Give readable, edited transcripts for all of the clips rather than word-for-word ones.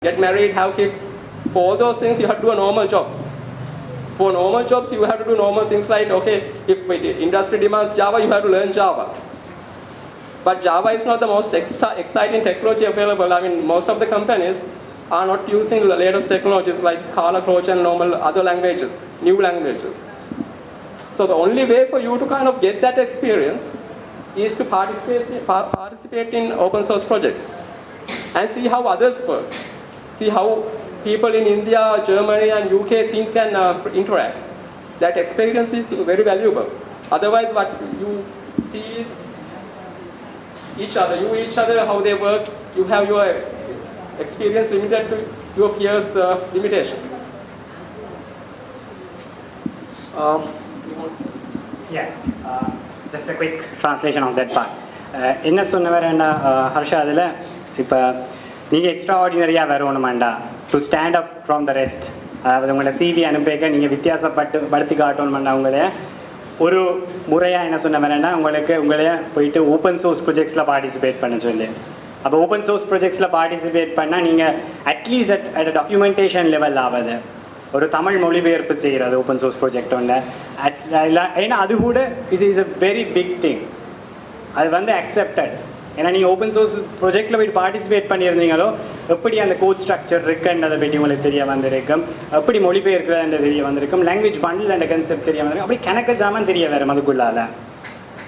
get married, have kids. For all those things, you have to do a normal job. For normal jobs, you have to do normal things like, okay, if industry demands Java, you have to learn Java. But Java is not the most exciting technology available. I mean, most of the companies are not using the latest technologies like Scala, Crouch, and normal other languages, new languages. So the only way for you to kind of get that experience is to participate in open source projects and see how others work. See how people in India, Germany, and UK think and interact. That experience is very valuable. Otherwise, what you see is each other, how they work. You have your experience limited to your peers' limitations. Just a quick translation of that part. என்ன சொன்னவரேன்னா ஹர்ஷா அதில் இப்போ நீங்கள் extra ஆர்டினரியாக வரணுமாண்டா to stand up from the rest, அதாவது உங்களோட CV அனுப்பிக்க நீங்கள் வித்தியாசப்படுத்தி காட்டணுமாண்டா உங்களைய ஒரு முறையாக என்ன சொன்னவரேன்னா உங்களைய போயிட்டு ஓப்பன் சோர்ஸ் ப்ரொஜெக்ட்ஸில் பார்ட்டிசிபேட் பண்ண சொல்லி. அப்போ ஓப்பன் சோர்ஸ் ப்ரொஜெக்ட்ஸில் பார்ட்டிசிபேட் பண்ணால் நீங்கள் அட்லீஸ்ட் அட் டாக்குமெண்டேஷன் லெவல் ஆகுது, ஒரு தமிழ் மொழிபெயர்ப்பு செய்கிறது ஓப்பன் சோர்ஸ் ப்ராஜெக்ட் ஒன்று. ஏன்னா அது கூட is a very big thing. அது வந்து அக்செப்டட். ஏன்னா நீங்கள் ஓப்பன் சோர்ஸ் ப்ராஜெக்டில் போய்ட்டு பார்ட்டிசிபேட் பண்ணியிருந்தீங்களோ எப்படி அந்த கோட் ஸ்ட்ரக்சர் இருக்குன்றதை பற்றி உங்களுக்கு தெரிய வந்திருக்கும், எப்படி மொழிபெயர்க்கிறதுன்ற தெரிய வந்திருக்கும், லாங்குவேஜ் பண்டில் அந்த கன்செப்ட் தெரிய வந்திருக்கும், அப்படி கணக்கு ஜாமான் தெரிய வரும் அதுக்குள்ளால்.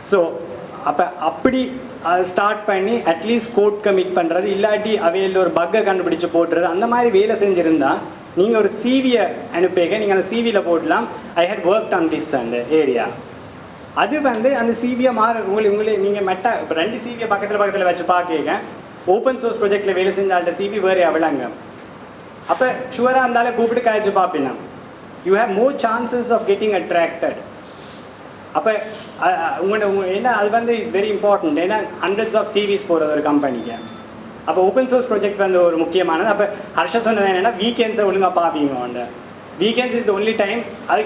ஸோ அப்படி அதை ஸ்டார்ட் பண்ணி அட்லீஸ்ட் கோட் கமிட் பண்ணுறது, இல்லாட்டி அவையில் ஒரு பக்கை கண்டுபிடிச்சு போட்டுறது, அந்த மாதிரி வேலை செஞ்சுருந்தா நீங்கள் ஒரு சிவியை அனுப்பிக்க நீங்கள் அந்த சிவியில் போடலாம் ஐ ஹேட் ஒர்க் ஆன் திஸ் அந்த ஏரியா. அது வந்து அந்த சிவியை உங்களை நீங்கள் இப்போ 2 சிவியை பக்கத்தில் வச்சு பார்க்க ஓப்பன் சோர்ஸ் ப்ராஜெக்டில் வேலை செஞ்சால்ட்ட சிவி வேறு எவ்வளோங்க. அப்போ ஷுவராக இருந்தாலும் கூப்பிட்டு காய்ச்சி பார்ப்பினா you have more chances of getting attracted. அப்போ என்ன அது வந்து இஸ் வெரி இம்பார்ட்டன்ட். ஏன்னா ஹண்ட்ரட்ஸ் ஆஃப் சிவிஸ் போகிறது ஒரு கம்பெனிக்கு. அப்போ ஓப்பன் சோர்ஸ் ப்ராஜெக்ட் வந்து ஒரு முக்கியமானது. அப்போ ஹர்ஷா சொன்னது என்னென்னா வீக்கெண்ட்ஸை ஒழுங்காக பார்ப்பீங்க. வந்து weekends is the only time.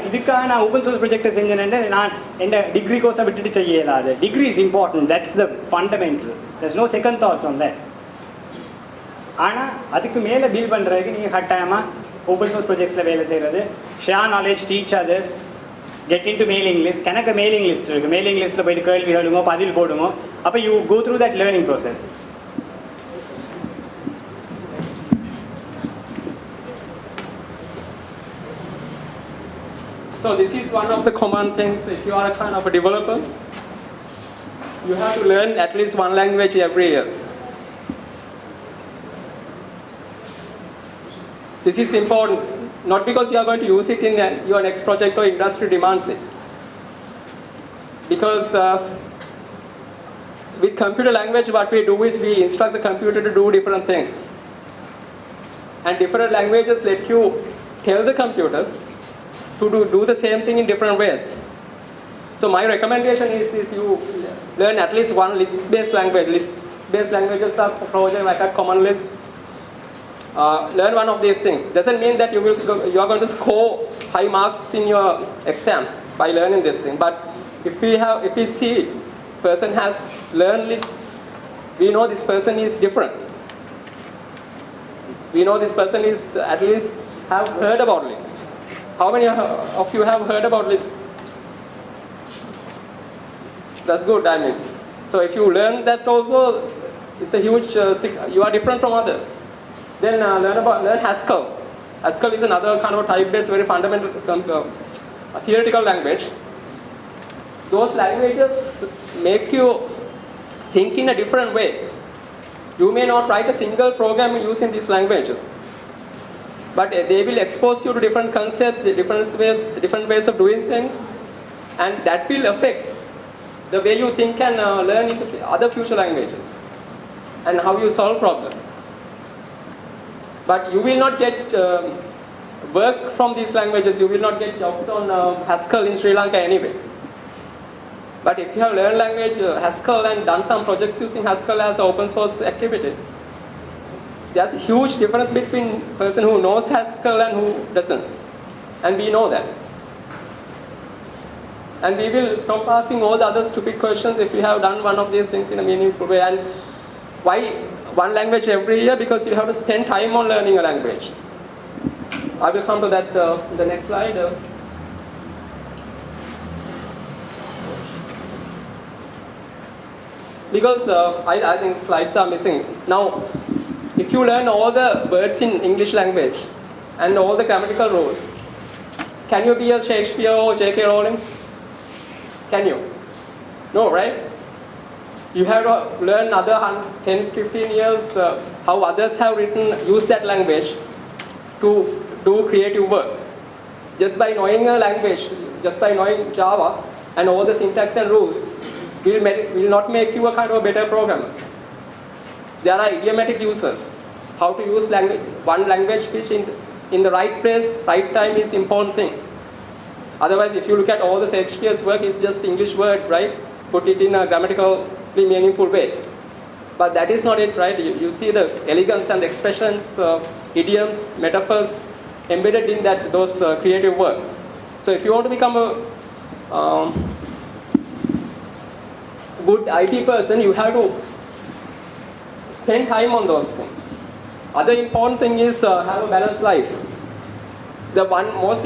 இதுக்காக நான் ஓப்பன் சோர்ஸ் ப்ராஜெக்டை செஞ்சேன்னு நான் என் டிகிரி கோர்ஸை விட்டுட்டு செய்யலாது. Degree is important, that's the fundamental, there's no second thoughts on that. ஆனால் அதுக்கு மேலே பில் பண்ணுறதுக்கு நீங்கள் கட்டாயமாக ஓப்பன் சோர்ஸ் ப்ராஜெக்ட்ஸில் வேலை செய்கிறது, share knowledge, teach others, get into mailing list. எனக்கு மெயிலிங் லிஸ்ட் இருக்குது. மெயிலிங் லிஸ்ட்டில் போய்ட்டு கேள்வி எழுதுங்க, பதில் போடுங்க. அப்போ you go through that learning process. So this is one of the common things. If you are a kind of a developer, you have to learn at least one language every year. This is important, not because you are going to use it in your next project or industry demands it. Because with computer language, what we do is we instruct the computer to do different things. And different languages let you tell the computer to do the same thing in different ways. So my recommendation is you learn at least one list-based language. List-based languages are project like a common lists. Learn one of these things. Doesn't mean that you are going to score high marks in your exams by learning this thing. But if we see person has learned Lisp, we know this person is different. We know this person is at least have heard about Lisp. How many of you have heard about Lisp? That's good, I mean. So if you learn that also, it's a huge, you are different from others. Then learn Haskell. Haskell is another kind of type-based, very fundamental theoretical language. Those languages make you think in a different way. You may not write a single program using these languages, but they will expose you to different concepts, different ways of doing things, and that will affect the way you think and learn into other future languages and how you solve problems. But you will not get work from these languages. You will not get jobs on Haskell in Sri Lanka anyway. But if you have learned language Haskell and done some projects using Haskell as an open source activity, there's a huge difference between person who knows Haskell and who doesn't. And we know that. And we will stop asking all the other stupid questions if we have done one of these things in a meaningful way. And one language every year because you have to spend time on learning a language. I will come to that in the next slide. Because I think slides are missing. Now, if you learn all the words in English language and all the grammatical rules, can you be a Shakespeare or J.K. Rowling? Can you? No, right? You have to learn another 10, 15 years how others have used that language to do creative work. Just by knowing a language, just by knowing Java and all the syntax and rules, will not make you a kind of a better programmer. There are idiomatic uses. How to use one language which in the right place, right time is important thing. Otherwise, if you look at all the Shakespeare's work, it's just English word, right? Put it in a grammatically meaningful way. But that is not it, right? You see the elegance and the expressions, idioms, metaphors embedded in those creative work. So if you want to become a good IT person, you have to spend time on those things. Other important thing is have a balanced life. The one most